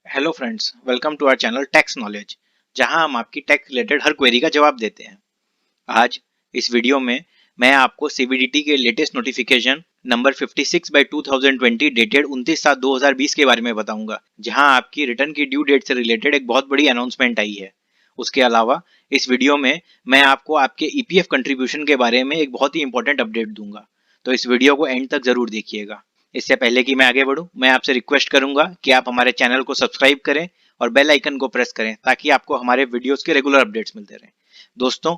Hello friends, welcome to our channel tax knowledge, जहां हम आपकी टैक्स रिलेटेड हर query का जवाब देते हैं। आज इस वीडियो में मैं आपको सीबीडीटी के latest notification number 56 by 2020 dated 29/7/2020 के बारे में बताऊंगा, जहां आपकी रिटर्न की ड्यू डेट से रिलेटेड एक बहुत बड़ी अनाउंसमेंट आई है। उसके अलावा इस वीडियो में मैं आपको आपके ईपीएफ कंट्रीब्यूशन के बारे में एक बहुत ही इंपॉर्टेंट अपडेट दूंगा, तो इस वीडियो को एंड तक जरूर देखिएगा। इससे पहले कि मैं आगे बढ़ूं, मैं आपसे रिक्वेस्ट करूंगा कि आप हमारे चैनल को सब्सक्राइब करें और बेल आइकन को प्रेस करें ताकि आपको हमारे वीडियोस के रेगुलर अपडेट्स मिलते रहें। दोस्तों,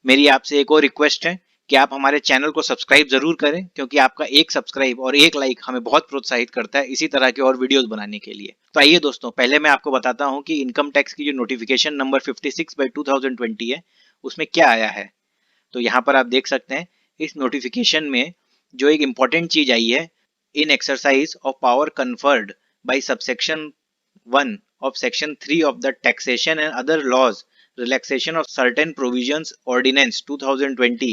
मेरी आपसे एक और रिक्वेस्ट है कि आप हमारे चैनल को सब्सक्राइब जरूर करें, क्योंकि आपका एक सब्सक्राइब और एक लाइक हमें बहुत प्रोत्साहित करता है इसी तरह के और वीडियोस बनाने के लिए। तो आइए दोस्तों, पहले मैं आपको बताता हूं कि इनकम टैक्स की जो नोटिफिकेशन नंबर 56 बाई 2020 है उसमें क्या आया है। तो यहाँ पर आप देख सकते हैं, इस नोटिफिकेशन में जो एक इम्पॉर्टेंट चीज आई है, in exercise of power conferred by subsection 1 of section 3 of the taxation and other laws relaxation of certain provisions ordinance 2020,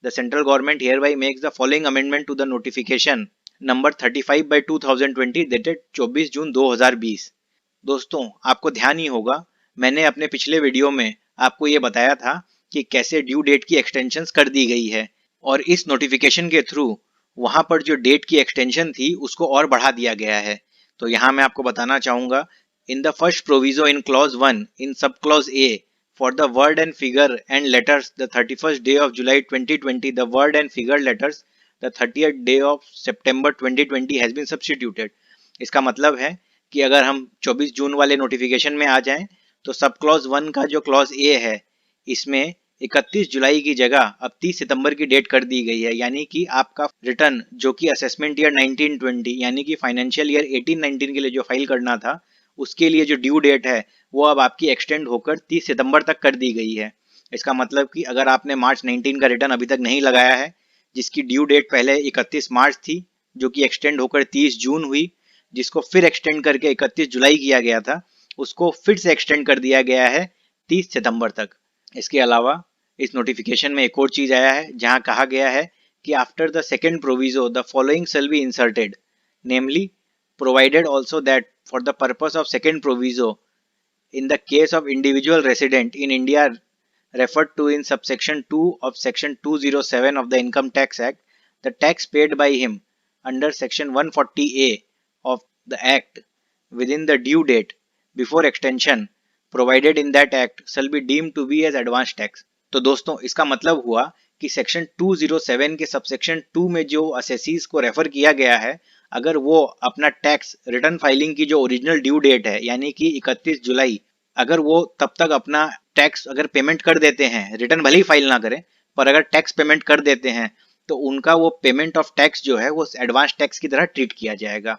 the central government hereby makes the following amendment to the notification number 35 by 2020 dated 24 जून 2020। दोस्तों, आपको ध्यान ही होगा, मैंने अपने पिछले video में आपको ये बताया था कि कैसे ड्यू डेट की एक्सटेंशन कर दी गई है, और इस नोटिफिकेशन के थ्रू वहां पर जो डेट की एक्सटेंशन थी उसको और बढ़ा दिया गया है। तो यहाँ मैं आपको बताना चाहूंगा, in the first proviso in clause 1 in sub clause A for the word and figure and letters the 31st day of July 2020, the word and figure letters the 30th day of September 2020 has been substituted। इसका मतलब है कि अगर हम 24 जून वाले notification में आ जाएं, तो सब क्लॉज 1 का जो क्लॉज ए है, इसमें 31 जुलाई की जगह अब 30 सितंबर की डेट कर दी गई है। यानी कि आपका रिटर्न जो कि असेसमेंट ईयर 1920 यानी कि फाइनेंशियल ईयर 18-19 के लिए जो फाइल करना था, उसके लिए जो ड्यू डेट है वो अब आपकी एक्सटेंड होकर 30 सितंबर तक कर दी गई है। इसका मतलब कि अगर आपने मार्च 19 का रिटर्न अभी तक नहीं लगाया है, जिसकी ड्यू डेट पहले 31 मार्च थी, जो कि एक्सटेंड होकर 30 जून हुई, जिसको फिर एक्सटेंड करके 31 जुलाई किया गया था, उसको फिर से एक्सटेंड कर दिया गया है 30 सितंबर तक। इसके अलावा इस नोटिफिकेशन में एक और चीज आया है, जहां कहा गया है कि after the second proviso the following shall be inserted, namely provided also that for the purpose of second proviso in the case of individual resident in India referred to in subsection 2 of section 207 of the Income Tax Act, the tax paid by him under section 140A of the act within the due date before extension provided in that act shall be deemed to be as advance tax। तो दोस्तों, इसका मतलब हुआ कि section 207 के subsection 2 में जो assessees को रेफर किया गया है, अगर वो अपना टैक्स रिटर्न फाइलिंग की जो ओरिजिनल ड्यू डेट है यानी कि 31 जुलाई, अगर वो तब तक अपना टैक्स अगर पेमेंट कर देते हैं, रिटर्न भले ही फाइल ना करें पर अगर टैक्स पेमेंट कर देते हैं, तो उनका वो पेमेंट ऑफ टैक्स जो है वो एडवांस टैक्स की तरह ट्रीट किया जाएगा।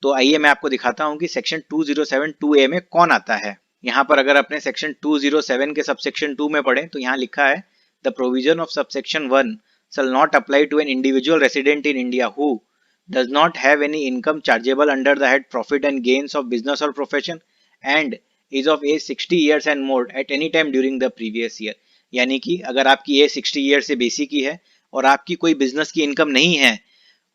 तो आइए मैं आपको दिखाता हूं कि सेक्शन 2072A में कौन आता है। यहाँ पर अगर अपने सेक्शन 207 के सबसेक्शन 2 में पढ़ें, तो यहाँ लिखा है, the provision of subsection 1 shall not apply to an individual resident in India who does not have any income chargeable under the head profit and gains of business or profession and is of age 60 years and more at any time during the previous year। यानी कि अगर आपकी as 60 year से बेसी की है और आपकी कोई बिजनेस की इनकम नहीं है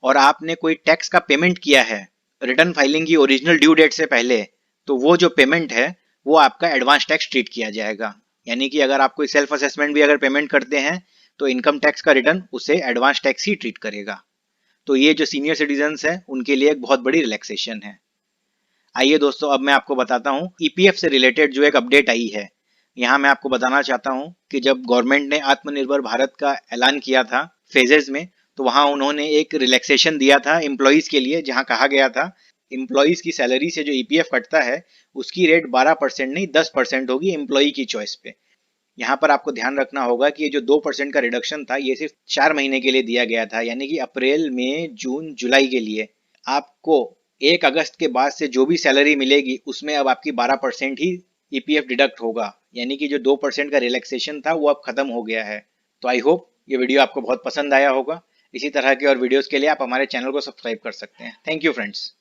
और आपने कोई टैक्स का पेमेंट किया है रिटर्न फाइलिंग की ओरिजिनल ड्यू डेट से पहले, तो वो जो पेमेंट है वो आपका एडवांस टैक्स ट्रीट किया जाएगा। यानी कि अगर आप कोई सेल्फ असेसमेंट भी अगर पेमेंट करते हैं, तो इनकम टैक्स का रिटर्न उसे एडवांस टैक्स ही ट्रीट करेगा। तो ये जो सीनियर सिटीजन्स हैं उनके लिए एक बहुत बड़ी रिलैक्सेशन है। आइए दोस्तों, अब मैं आपको बताता हूँ ईपीएफ से रिलेटेड जो एक अपडेट आई है। यहाँ मैं आपको बताना चाहता हूँ कि जब गवर्नमेंट ने आत्मनिर्भर भारत का ऐलान किया था फेजेस में, तो वहाँ उन्होंने एक रिलैक्सेशन दिया था एम्प्लॉयज के लिए, जहाँ कहा गया था एम्प्लॉयज की सैलरी से जो ईपीएफ कटता है उसकी रेट 12% नहीं 10% होगी एम्प्लॉय की चॉइस पे। यहाँ पर आपको ध्यान रखना होगा कि ये जो 2% का रिडक्शन था ये सिर्फ 4 महीने के लिए दिया गया था, यानी कि अप्रैल मई जून जुलाई के लिए। आपको 1 अगस्त के बाद से जो भी सैलरी मिलेगी उसमें अब आपकी 12% ही ईपीएफ डिडक्ट होगा, यानी कि जो 2% का रिलैक्सेशन था वो अब खत्म हो गया है। तो आई होप ये वीडियो आपको बहुत पसंद आया होगा। इसी तरह के और वीडियोस के लिए आप हमारे चैनल को सब्सक्राइब कर सकते हैं। Thank you friends.